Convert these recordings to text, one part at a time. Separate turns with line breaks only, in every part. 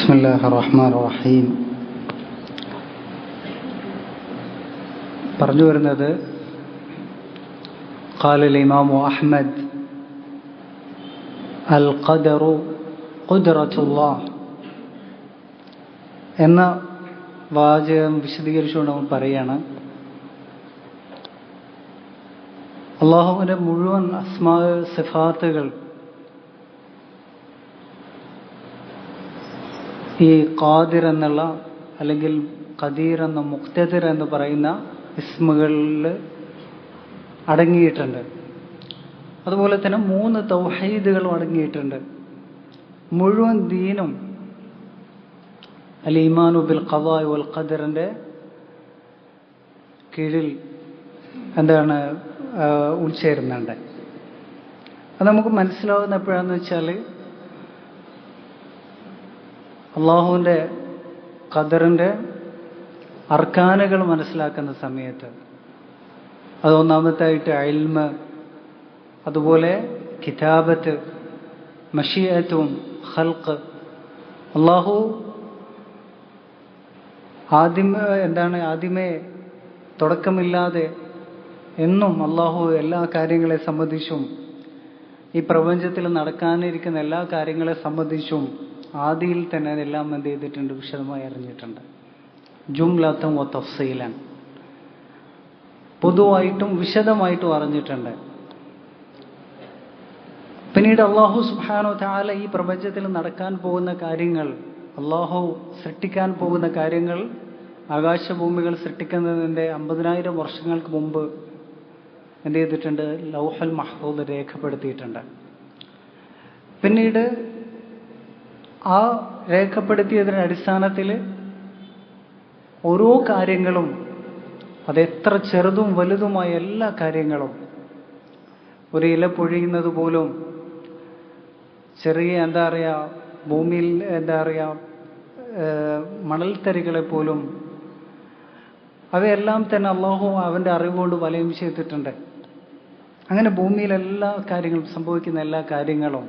ബിസ്മില്ലാഹിർ റഹ്മാനിർ റഹീം. പറഞ്ഞു വരുന്നത് ഖാലൽ ഇമാമു അഹ്മദ് അൽ ഖദറു ഖുദ്റത്തുല്ലാഹ് എന്ന വാചകം വിശദീകരിച്ചുകൊണ്ട് നമ്മൾ പറയാണ്, അള്ളാഹുവിൻ്റെ മുഴുവൻ അസ്മാ സിഫാത്തുകൾ ഈ ഖാദിർ എന്നുള്ള അല്ലെങ്കിൽ ഖദീർ എന്ന മുഖ്തദിർ എന്ന് പറയുന്ന ഇസ്മുകളിൽ അടങ്ങിയിട്ടുണ്ട്. അതുപോലെ തന്നെ 3 തൗഹീദുകളും അടങ്ങിയിട്ടുണ്ട്. മുഴുവൻ ദീനും അൽ ഈമാനു ബിൽ ഖദാഇ വൽ ഖദറിൻ്റെ കീഴിൽ ഉൾച്ചേരുന്നുണ്ട്. അത് നമുക്ക് മനസ്സിലാവുന്ന എപ്പോഴാന്ന് വെച്ചാൽ, അള്ളാഹുവിൻ്റെ ഖദറിൻ്റെ അർക്കാനുകൾ മനസ്സിലാക്കുന്ന സമയത്ത്. അത് ഒന്നാമത്തായിട്ട് ഇൽമ്, അതുപോലെ കിതാബത്ത്, മശീഅത്തും ഖൽഖ്. അള്ളാഹു ആദ്യമേ തുടക്കമില്ലാതെ എന്നും അള്ളാഹു എല്ലാ കാര്യങ്ങളെ സംബന്ധിച്ചും ഈ പ്രപഞ്ചത്തിൽ നടക്കാനിരിക്കുന്ന എല്ലാ കാര്യങ്ങളെ സംബന്ധിച്ചും ആദിയിൽ തന്നെ എല്ലാം എന്ത് ചെയ്തിട്ടുണ്ട്, വിശദമായി അറിഞ്ഞിട്ടുണ്ട്. ജുംലത്തും വ തഫ്സീലൻ, പൊതുവായിട്ടും വിശദമായിട്ടും അറിഞ്ഞിട്ടുണ്ട്. പിന്നീട് അള്ളാഹു സുബ്ഹാനഹു വ തആല ഈ പ്രപഞ്ചത്തിൽ നടക്കാൻ പോകുന്ന കാര്യങ്ങൾ, അള്ളാഹു സൃഷ്ടിക്കാൻ പോകുന്ന കാര്യങ്ങൾ, ആകാശഭൂമികൾ സൃഷ്ടിക്കുന്നതിൻ്റെ 50,000 വർഷങ്ങൾക്ക് മുമ്പ് എന്ത് ചെയ്തിട്ടുണ്ട്, ലൗഹൽ മഹ്ഫൂദ് രേഖപ്പെടുത്തിയിട്ടുണ്ട്. പിന്നീട് ആ രേഖപ്പെടുത്തിയതിൻ്റെ അടിസ്ഥാനത്തിൽ ഓരോ കാര്യങ്ങളും, അതെത്ര ചെറുതും വലുതുമായ എല്ലാ കാര്യങ്ങളും, ഒരു ഇല പൊഴിയുന്നത് പോലും, ചെറിയ ഭൂമിയിൽ മണൽത്തരികളെ പോലും, അവയെല്ലാം തന്നെ അള്ളാഹു അവൻ്റെ അറിവുകൊണ്ട് വലയം ചെയ്തിട്ടുണ്ട്. അങ്ങനെ ഭൂമിയിലെല്ലാ കാര്യങ്ങളും സംഭവിക്കുന്ന എല്ലാ കാര്യങ്ങളും,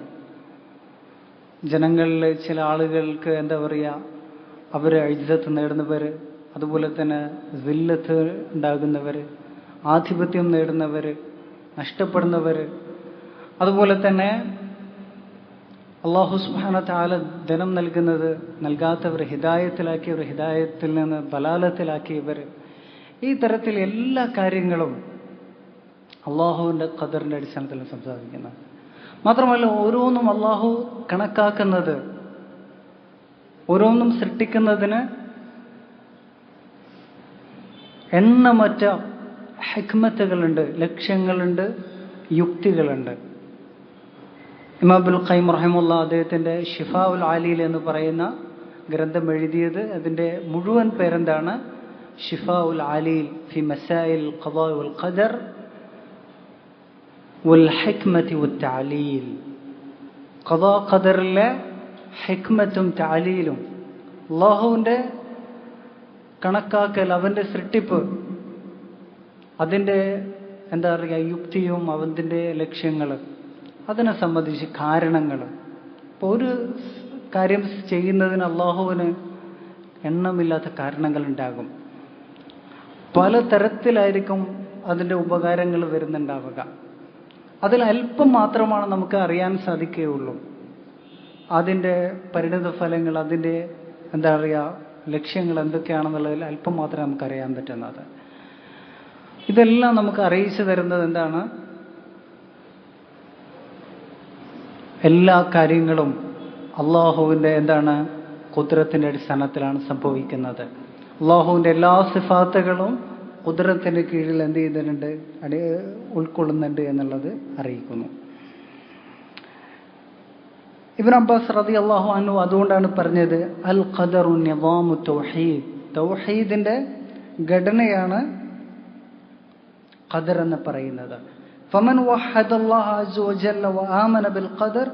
ജനങ്ങളിൽ ചില ആളുകൾക്ക് അവർ ഇജ്ജത്ത് നേടുന്നവർ, അതുപോലെ തന്നെ സില്ലത്ത് ഉണ്ടാകുന്നവർ, ആധിപത്യം നേടുന്നവർ, നഷ്ടപ്പെടുന്നവർ, അതുപോലെ തന്നെ അള്ളാഹു സുബ്ഹാനഹു വ തആല ധനം നൽകാത്തവർ, ഹിദായത്തിലാക്കിയവർ, ഹിദായത്തിൽ നിന്ന് ബലാലത്തിലാക്കിയവർ, ഈ തരത്തിൽ എല്ലാ കാര്യങ്ങളും അള്ളാഹുവിൻ്റെ ഖദറിൻ്റെ അടിസ്ഥാനത്തിൽ സംസാരിക്കുന്നത്. മാത്രമല്ല ഓരോന്നും അള്ളാഹു കണക്കാക്കുന്നത്, ഓരോന്നും സൃഷ്ടിക്കുന്നതിന് എണ്ണമറ്റ ഹിക്മത്തുകളുണ്ട്, ലക്ഷ്യങ്ങളുണ്ട്, യുക്തികളുണ്ട്. ഇമാം ഇബ്നുൽ ഖയ്യിം റഹിമഹുല്ലാഹ് അദ്ദേഹത്തിൻ്റെ ഷിഫാഉൽ ആലീൽ എന്ന് പറയുന്ന ഗ്രന്ഥം എഴുതിയത്, അതിൻ്റെ മുഴുവൻ പേരെന്താണ്, ഷിഫാഉൽ ആലീൽ ഫി മസായിൽ ഖദാഇ വൽ ഖദർ വൽ ഹിക്മത്തി വൽ തഅലീൽ. ഖദാ ഖദറിലെ ഹിക്മത്തും തഅലീലും, അല്ലാഹുവിൻ്റെ കണക്കാക്കൽ, അവൻ്റെ സൃഷ്ടിപ്പ്, അതിൻ്റെ യുക്തിയും അവൻ്റെ ലക്ഷ്യങ്ങൾ, അതിനെ സംബന്ധിച്ച് കാരണങ്ങൾ. ഇപ്പോൾ ഒരു കാര്യം ചെയ്യുന്നതിന് അള്ളാഹുവിന് എണ്ണമില്ലാത്ത കാരണങ്ങളുണ്ടാകും. പലതരത്തിലായിരിക്കും അതിൻ്റെ ഉപകാരങ്ങൾ വരുന്നുണ്ടാവുക. അതിൽ അല്പം മാത്രമാണ് നമുക്ക് അറിയാൻ സാധിക്കുകയുള്ളൂ. അതിൻ്റെ പരിണിത ഫലങ്ങൾ, അതിൻ്റെ ലക്ഷ്യങ്ങൾ എന്തൊക്കെയാണെന്നുള്ളതിൽ അല്പം മാത്രമേ നമുക്കറിയാൻ പറ്റുന്നത്. ഇതെല്ലാം നമുക്ക് അറിയിച്ചു തരുന്നത് എന്താണ്, എല്ലാ കാര്യങ്ങളും അള്ളാഹുവിൻ്റെ ഖുദ്റത്തിൻ്റെ അടിസ്ഥാനത്തിലാണ് സംഭവിക്കുന്നത്. അള്ളാഹുവിൻ്റെ എല്ലാ സിഫാത്തുകളും ഖുദ്റത്തിൻ്റെ കീഴിൽ എന്ത് ചെയ്തിട്ടുണ്ട്, ഉൾക്കൊള്ളുന്നുണ്ട് എന്നുള്ളത് അറിയിക്കുന്നു. ഇബ്നു അബ്ബാസ് റളിയല്ലാഹു അൻഹു അതുകൊണ്ടാണ് പറഞ്ഞത്, അൽ ഖദറു നിസാമു തൗഹീദ്, തൗഹീദിൻ്റെ ഘടനയാണ് ഖദർ എന്ന് പറയുന്നത്. فمن وحد الله عز وجل وآمن بالقدر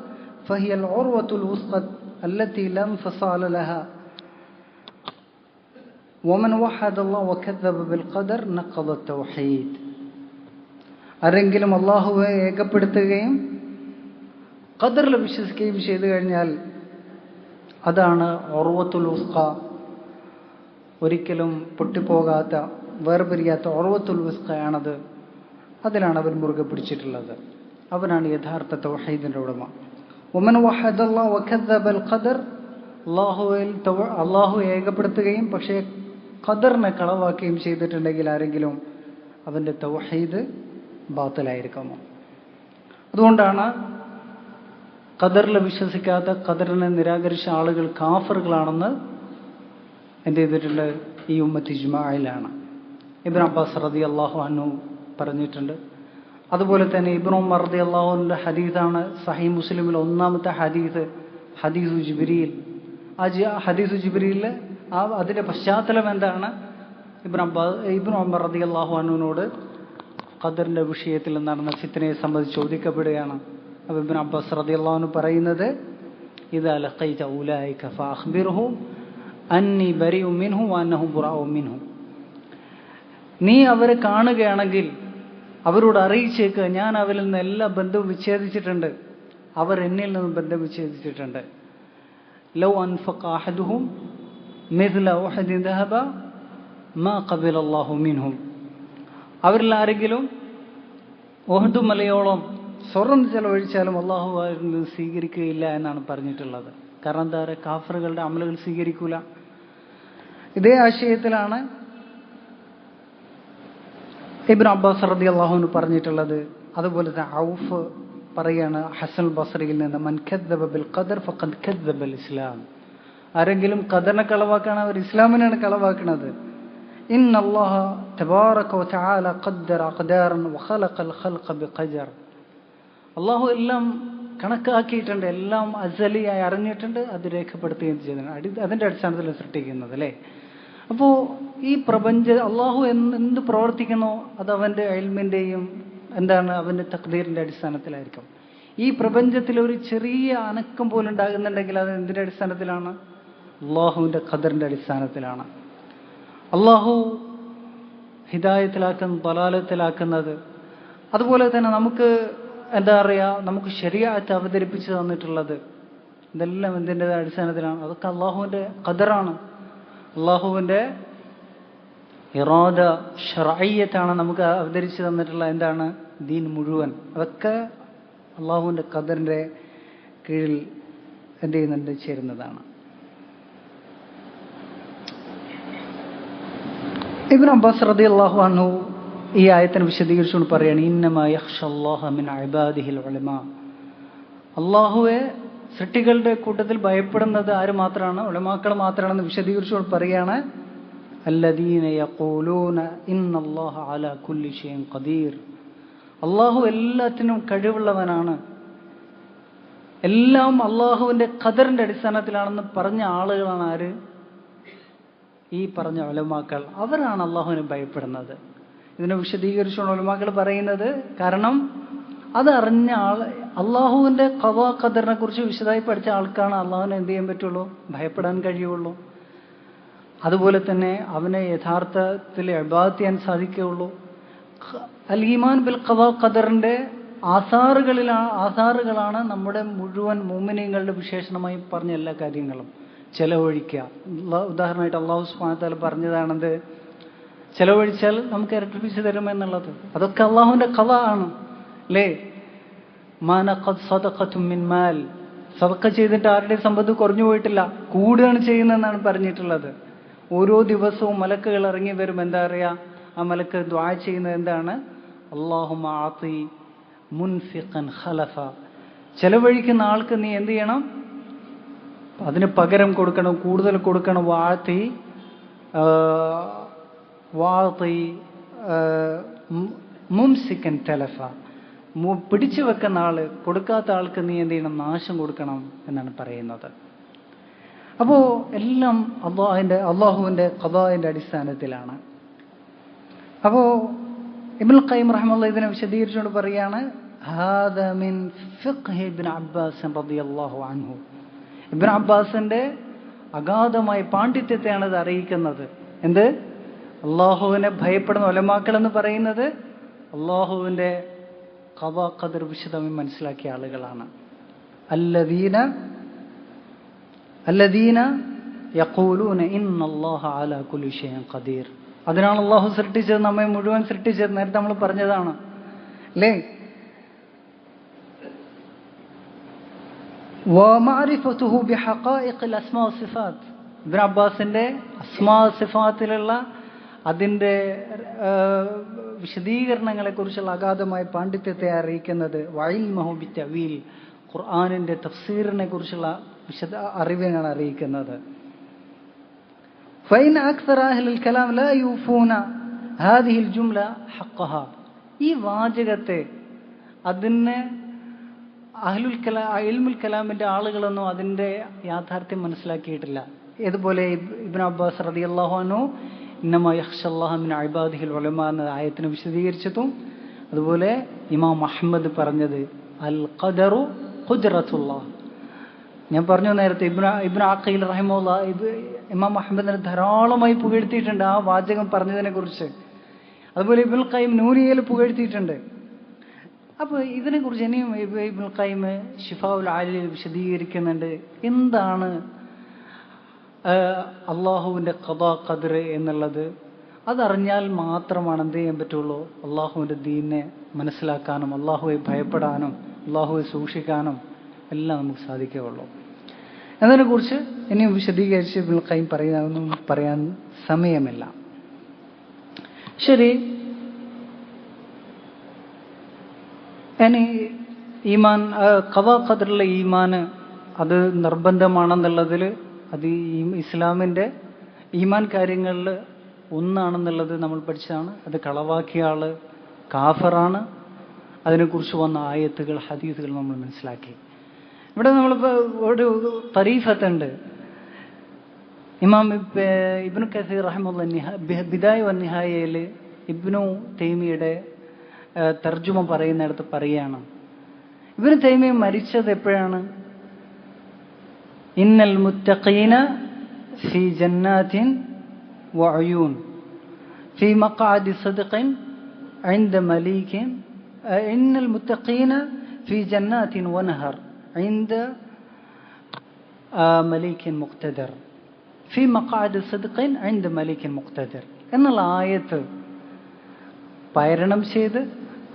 فهي العروة الوثقى التي لا انفصال لها ومن وحد الله وكذب بالقدر نقض التوحيد. ആരെങ്കിലും അള്ളാഹുവെ ഏകപ്പെടുത്തുകയും ഖദറിൽ വിശ്വസിക്കുകയും ചെയ്തു കഴിഞ്ഞാൽ അതാണ് ഉർവത്തുൽ വുസ്ഖ, ഒരിക്കലും പൊട്ടിപ്പോകാത്ത വേർപിരിയാത്ത ഉർവത്തുൽ വുസ്ഖയാണത്. അതിലാണ് അവൻ മുറുകെ പിടിച്ചിട്ടുള്ളത്. അവനാണ് യഥാർത്ഥ തൗഹീദിന്റെ ഉടമ. വമൻ വഹദല്ലാഹു വകദ്ദബൽ ഖദർ, അള്ളാഹു ഏകപ്പെടുത്തുകയും പക്ഷേ ഖദറിനെ കളവാക്കുകയും ചെയ്തിട്ടുണ്ടെങ്കിൽ ആരെങ്കിലും, അവന്റെ തൗഹീദ് ബാത്തിലായിരിക്കുമോ? അതുകൊണ്ടാണ് ഖദറിൽ വിശ്വസിക്കാത്ത, ഖദറിനെ നിരാകരിച്ച ആളുകൾ കാഫറുകളാണെന്ന് എന്ത് ചെയ്തിട്ടുണ്ട്? ഈ ഉമ്മത്ത് ഇജ്മാഇലാണ്. ഇബ്നു അബ്ബാസ് റളിയല്ലാഹു അൻഹു പറഞ്ഞിട്ടുണ്ട്. അതുപോലെ തന്നെ ഇബ്നു ഉമർ റളിയല്ലാഹു അൻഹുവിന്റെ ഹദീസാണ് സഹീഹ് മുസ്ലിമിൽ ഒന്നാമത്തെ ഹദീസ്, ഹദീസു ജിബ്രീൽ. ആ ഹദീസു ജിബ്രീലിൽ അതിന്റെ പശ്ചാത്തലം എന്താണ്? ഇബ്നു ഉമർ റളിയല്ലാഹു അൻഹുവിനോട് ഖദറിന്റെ വിഷയത്തിൽ നടന്ന ഫിത്നയെ സംബന്ധിച്ച് ചോദിക്കപ്പെടുകയാണ്. അപ്പോൾ ഇബ്നു അബ്ബാസ് റളിയല്ലാഹു അൻഹു പറയുന്നത്, ഇദാ ലഖൈത ഉലൈക ഫഅഖ്ബിർഹും അന്നി ബരിഉ മിൻഹു വഅന്നഹും ബുറാഉ മിൻഹു. നീ അവരെ കാണുകയാണെങ്കിൽ അവരോട് അറിയിച്ചേക്കുക, ഞാൻ അവരിൽ നിന്ന് എല്ലാ ബന്ധവും വിച്ഛേദിച്ചിട്ടുണ്ട്, അവർ എന്നിൽ നിന്ന് ബന്ധം വിച്ഛേദിച്ചിട്ടുണ്ട്. ലൗ അൻഫഖ അഹദുഹും മിസ്ല ഉഹദിൻ ദഹബ മാ ഖബല അല്ലാഹു മിൻഹും. അവരിൽ ആരെങ്കിലും ഉഹദ് മലയോളം സ്വർണ്ണം ചെലവഴിച്ചാലും അള്ളാഹു അവരിൽ നിന്ന് സ്വീകരിക്കുകയില്ല എന്നാണ് പറഞ്ഞിട്ടുള്ളത്. കാരണം എന്താ പറയുക? കാഫറുകളുടെ അമലുകൾ സ്വീകരിക്കൂല. ഇതേ ആശയത്തിലാണ് ഇബ്നു അബ്ബാസ് റളിയല്ലാഹു അൻഹു പറഞ്ഞിട്ടുള്ളത്. അതുപോലെ തന്നെ ഔഫ് പറയാണ് ഹസൻ ബസ്രിയിൽ നിന്ന്, മൻ കദ്ദബ ബിൽ ഖദർ ഫഖദ് കദ്ദബൽ ഇസ്ലാം. ആരെങ്കിലും ഖദറിനെ കളവാക്കുകയാണ്, അവർ ഇസ്ലാമിനാണ് കളവാക്കുന്നത്. ഇന്നല്ലാഹ തബാറക വതആല ഖദ്ദറ അഖ്ദാറൻ വഖലഖൽ ഖൽഖ ബിഖദർ. അല്ലാഹു എല്ലാം കണക്കാക്കിയിട്ടുണ്ട്, എല്ലാം അസലിയായി അറിഞ്ഞിട്ടുണ്ട്, അത് രേഖപ്പെടുത്തുകയും ചെയ്തിട്ടുണ്ട്. അതിന്റെ അടിസ്ഥാനത്തിൽ സൃഷ്ടിക്കുന്നത് അല്ലേ. അപ്പോൾ ഈ അള്ളാഹു എന്ത് പ്രവർത്തിക്കുന്നോ അത് അവന്റെ ഇൽമിന്റെയും അവന്റെ തഖ്ദീറിന്റെ അടിസ്ഥാനത്തിലായിരിക്കും. ഈ പ്രപഞ്ചത്തിൽ ഒരു ചെറിയ അനക്കം പോലും ഉണ്ടാകുന്നുണ്ടെങ്കിൽ അത് എന്തിന്റെ അടിസ്ഥാനത്തിലാണ്? അള്ളാഹുവിന്റെ ഖദറിന്റെ അടിസ്ഥാനത്തിലാണ്. അള്ളാഹു ഹിദായത്തിലാക്കുന്ന, ദലാലത്തിലാക്കുന്നത്. അതുപോലെ തന്നെ നമുക്ക് നമുക്ക് ശരീഅത്ത് അവതരിപ്പിച്ച് തന്നിട്ടുള്ളത് ഇതെല്ലാം എന്തിൻ്റെ അടിസ്ഥാനത്തിലാണ്? അതൊക്കെ അള്ളാഹുവിന്റെ ഖദറാണ്, അള്ളാഹുവിന്റെ ഇറാദ ശർഈയത്താണ് നമുക്ക് അവതരിച്ച് തന്നിട്ടുള്ള ദീൻ മുഴുവൻ. അതൊക്കെ അള്ളാഹുവിന്റെ ഖദറിന്റെ കീഴിൽ ചേരുന്നതാണ്. ഇബ്നു അബ്ബാസ് റളിയല്ലാഹു അൻഹു ഈ ആയത്തിനെ വിശദീകരിച്ചുകൊണ്ട് പറയുകയാണ്, ഇന്നമാ യഖ്ഷല്ലാഹ മിൻ ഇബാദിഹിൽ ഉലമാ. അള്ളാഹുവെ സൃഷ്ടികളുടെ കൂട്ടത്തിൽ ഭയപ്പെടുന്നത് ആര് മാത്രമാണ്? ഉലമാക്കൾ മാത്രമാണെന്ന് വിശദീകരിച്ചുകൊണ്ട് പറയുകയാണ്, അല്ലദീന യഖൂലൂന ഇന്നല്ലാഹ അലാ കുല്ലി ഷൈഇൻ ഖദീർ. അള്ളാഹു എല്ലാത്തിനും കഴിവുള്ളവനാണ്, എല്ലാം അള്ളാഹുവിന്റെ ഖദറിന്റെ അടിസ്ഥാനത്തിലാണെന്ന് പറഞ്ഞ ആളുകളാണ് ആര്? ഈ പറഞ്ഞ ഉലമാക്കൾ. അവരാണ് അള്ളാഹുവിനെ ഭയപ്പെടുന്നത്. ഇതിനെ വിശദീകരിച്ചുകൊണ്ട് ഉലമാക്കൾ പറയുന്നത്, കാരണം അതറിഞ്ഞ അള്ളാഹുവിന്റെ ഖദാ ഖദറിനെ കുറിച്ച് വിശദമായി പഠിച്ച ആൾക്കാണ് അള്ളാഹുവിനെ എന്ത് ചെയ്യാൻ പറ്റുള്ളൂ? ഭയപ്പെടാൻ കഴിയുള്ളൂ. അതുപോലെ തന്നെ അവനെ യഥാർത്ഥത്തിൽ ഇബാദത്ത് ചെയ്യാൻ സാധിക്കുകയുള്ളൂ. അൽ ഈമാൻ ബിൽ ഖദാ ഖദറിന്റെ ആസാറുകളാണ് നമ്മുടെ മുഴുവൻ മുഅ്മിനീങ്ങളുടെ വിശേഷണമായി പറഞ്ഞ എല്ലാ കാര്യങ്ങളും. ചെലവഴിക്കുക, ഉദാഹരണമായിട്ട് അല്ലാഹു സുബ്ഹാനഹു വ തആല പറഞ്ഞതാണെന്ത്? ചെലവഴിച്ചാൽ നമുക്ക് ഇരട്ടിപ്പിച്ച് തരുമെന്നുള്ളത്. അതൊക്കെ അള്ളാഹുവിന്റെ ഖദാ ആണ് അല്ലേ. മാ നഖദ് സദഖത്തും മിൻ മാൽ. സദഖ ചെയ്തിട്ട് ആരുടെ സമ്പത്ത് കുറഞ്ഞു പോയിട്ടില്ല, കൂടുകയാണ് ചെയ്യുന്നതെന്നാണ് പറഞ്ഞിട്ടുള്ളത്. ഓരോ ദിവസവും മലക്കുകൾ ഇറങ്ങി വരും. എന്താ പറയാ? ആ മലക്ക് ദുആ ചെയ്യുന്നത് എന്താണ്? അല്ലാഹുമ്മ ആതി മുൻഫിഖൻ ഖലഫ. ചെലവഴിക്കുന്ന ആൾക്ക് നീ എന്ത് ചെയ്യണം? അതിന് പകരം കൊടുക്കണം, കൂടുതൽ കൊടുക്കണം. മുംസിക്കൻ തലഫ. പിടിച്ചു വെക്കുന്ന ആള്, കൊടുക്കാത്ത ആൾക്ക് നീ എന്ത് ചെയ്യണം? നാശം കൊടുക്കണം എന്നാണ് പറയുന്നത്. അപ്പോ എല്ലാം അള്ളാഹുവിന്റെ ഖദാഇന്റെ അടിസ്ഥാനത്തിലാണ്. അപ്പോ ഇബ്നുൽ ഖയ്യിം റഹിമഹുല്ലാഹ് ഇതിനെ വിശദീകരിച്ചുകൊണ്ട് പറയാണ്, ഹാദാ മിൻ ഫിഖ്ഹി ഇബ്നു അബ്ബാസ് റളിയല്ലാഹു അൻഹു. ഇബ്നു അബ്ബാസിന്റെ അഗാധമായ പാണ്ഡിത്യത്തെയാണ് ഇത് അറിയിക്കുന്നത്. എന്ത്? അള്ളാഹുവിനെ ഭയപ്പെടുന്ന ഉലമാക്കൾ എന്ന് പറയുന്നത് അള്ളാഹുവിന്റെ ഖദാ ഖദർ വിശദമായി മനസ്സിലാക്കിയ ആളുകളാണ്. അല്ലദീന അല്ലദീന യഖൂലൂന ഇന്നല്ലാഹ അലാ കുല്ലി ഷൈഇൻ ഖദീർ. അതിനാണ് അള്ളാഹു സൃഷ്ടിച്ചത്, നമ്മെ മുഴുവൻ സൃഷ്ടിച്ചത്. നേരത്തെ നമ്മൾ പറഞ്ഞതാണ് അല്ലേ? വമഅരിഫതുഹു ബിഹഖായിഖിൽ അസ്മാ വസിഫാത്ത്. ഇബ്നു അബ്ബാസിന്റെ അസ്മാ സിഫാത്തിലുള്ള അതിൻ്റെ വിശദീകരണങ്ങളെ കുറിച്ചുള്ള അഗാധമായ പാണ്ഡിത്യത്തെ അറിയിക്കുന്നത്, വഇൽമഹു ബിത്തഅവീൽ, ഖുർആനിന്റെ തഫ്സീറിനെ കുറിച്ചുള്ള വിശദ അറിവിനാണ് അറിയിക്കുന്നത്. ഫൈൻ അക്സറ അഹ്ലുൽ കലാം ലാ യൂഫൂന ഹാദിഹിൽ ജുംല ഹഖ്ഖഹ. ഈ വാചകത്തെ അതിനെ അഹ്ലുൽ കലാം ഇൽമുൽ കലാമിന്റെ ആളുകളൊന്നും അതിന്റെ യാഥാർത്ഥ്യം മനസ്സിലാക്കിയിട്ടില്ല. ഇതുപോലെ ഇബ്നു അബ്ബാസ് റളിയല്ലാഹു അൻഹു ഇന്നമാ യഖ്ഷല്ലാഹ മിൻ ഇബാദിഹിൽ ഉലമാ എന്ന ആയത്തിനെ വിശദീകരിച്ചതും, അതുപോലെ ഇമാം അഹ്മദ് പറഞ്ഞത് അൽ ഖദറു ഖുദ്റത്തുല്ലാഹ്. ഞാൻ പറഞ്ഞു നേരത്തെ ഇബ്നു അഖീൽ റഹിമഹുല്ലാഹ് ഇമാം അഹ്മദിനെ ധാരാളമായി പുകഴ്ത്തിയിട്ടുണ്ട് ആ വാചകം പറഞ്ഞതിനെ കുറിച്ച്. അതുപോലെ ഇബ്നുൽ ഖയ്യിം നൂനിയയിൽ പുകഴ്ത്തിയിട്ടുണ്ട്. അപ്പോൾ ഇതിനെക്കുറിച്ച് ഇനിയും ഇബ്നുൽ ഖയ്യിം ശിഫാഉൽ ആലിൽ വിശദീകരിക്കുന്നുണ്ട്. എന്താണ് അള്ളാഹുവിൻ്റെ ഖദാ ഖദർ എന്നുള്ളത്? അതറിഞ്ഞാൽ മാത്രമാണ് എന്ത് ചെയ്യാൻ പറ്റുള്ളൂ, അള്ളാഹുവിൻ്റെ ദീനിനെ മനസ്സിലാക്കാനും അള്ളാഹുവെ ഭയപ്പെടാനും അള്ളാഹുവെ സൂക്ഷിക്കാനും എല്ലാം നമുക്ക് സാധിക്കുകയുള്ളൂ. അതിനെക്കുറിച്ച് ഇനിയും വിശദീകരിച്ച് ഇബ്നുൽ ഖയ്യിം പറയാനൊന്നും പറയാൻ സമയമില്ല. ശരി, ഇനി ഈമാൻ, ഖദാ ഖദറിലെ ഈമാന് അത് നിർബന്ധമാണെന്നുള്ളതിൽ, അത് ഈ ഇസ്ലാമിൻ്റെ ഈമാൻ കാര്യങ്ങളിൽ ഒന്നാണെന്നുള്ളത് നമ്മൾ പഠിച്ചതാണ്. അത് കളവാക്കിയ ആള് കാഫറാണ്. അതിനെക്കുറിച്ച് വന്ന ആയത്തുകൾ ഹദീസുകൾ നമ്മൾ മനസ്സിലാക്കി. ഇവിടെ നമ്മളിപ്പോൾ ഒരു തരീഫത്തുണ്ട്. ഇമാം ഇബ്നു കസീർ റഹിമഹുല്ലാഹ് ബിദായ വന്നിഹായയിൽ ഇബ്നു തൈമിയുടെ തർജുമ പറയുന്നിടത്ത് പറയാണ്, ഇബ്നു തൈമിയ മരിച്ചത് എപ്പോഴാണ്? ഇന്നൽ മുത്തഖീന ഫീ ജന്നാത്തിൻ വഅയൂൻ ഫീ മഖഅദി സദ്ഖിൻ ഇൻദ മലീകിൻ. ഇന്നൽ മുത്തഖീന ഫീ ജന്നാത്തിൻ വനഹർ ഇൻദ മലീകിൻ മുഖ്തദർ ഫീ മഖഅദി സദ്ഖിൻ ഇൻദ മലീകിൻ മുഖ്തദർ എന്നുള്ള ആയത്ത് പാരായണം ചെയ്ത്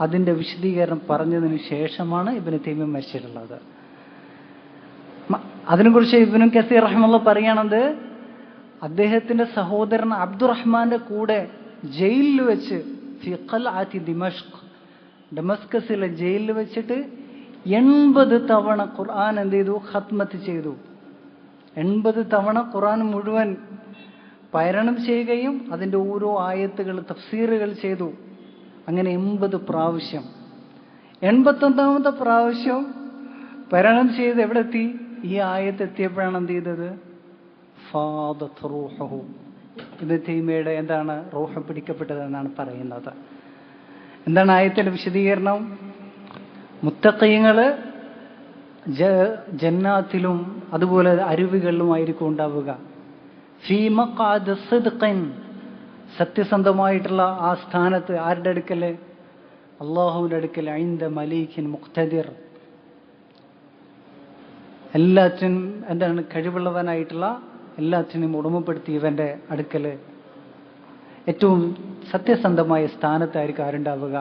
അതിൻ്റെ വിശദീകരണം പറഞ്ഞതിന് ശേഷമാണ് ഇബ്നു തൈമിയ മരിച്ചിട്ടുള്ളത്. അതിനെക്കുറിച്ച് ഇബ്നു കസീർ റഹിമഹുല്ലാഹ് പറയണത്, അദ്ദേഹത്തിന്റെ സഹോദരൻ അബ്ദുറഹ്മാന്റെ കൂടെ ജയിലിൽ വെച്ച് ഫി ഖൽഅത്തി ദിമഷ്ക്, ഡമസ്കസിലെ ജയിലിൽ വെച്ചിട്ട് 80 തവണ ഖുർആൻ എന്ത് ചെയ്തു? ഖത്മത്ത് ചെയ്തു. 80 തവണ ഖുർആൻ മുഴുവൻ പാരായണം ചെയ്യുകയും അതിൻ്റെ ഓരോ ആയത്തുകൾ തഫ്സീറുകൾ ചെയ്തു. അങ്ങനെ 80 പ്രാവശ്യം. 81ാമത്തെ പ്രാവശ്യം പാരായണം ചെയ്ത് എവിടെ എത്തി? ഈ ആയത്ത് എത്തിയപ്പോഴാണ് എന്ത് ചെയ്തത്? ഫാദത്ത് റൂഹുഹു. ഇബ്നു തൈമിയയുടെ എന്താണ്? റൂഹ് പിടിക്കപ്പെട്ടതെന്നാണ് പറയുന്നത്. എന്താണ് ആയത്തിന്റെ വിശദീകരണം? മുത്തഖീങ്ങള് ജന്നാത്തിലും അതുപോലെ അരുവികളിലുമായിരിക്കും ഉണ്ടാവുക. ഫീ മഖഅദി സിദ്ഖിൻ, സത്യസന്ധമായിട്ടുള്ള ആ സ്ഥാനത്ത്. ആരുടെ അടുക്കല്? അള്ളാഹുവിന്റെ അടുക്കൽ. ഇൻദ മലീകിൻ മുഖ്തദിർ, എല്ലാറ്റിനും എന്താണ്? കഴിവുള്ളവനായിട്ടുള്ള എല്ലാറ്റിനും ഉടമപ്പെടുത്തിയവന്റെ അടുക്കല് ഏറ്റവും സത്യസന്ധമായ സ്ഥാനത്തായിരിക്കും ആരുണ്ടാവുക?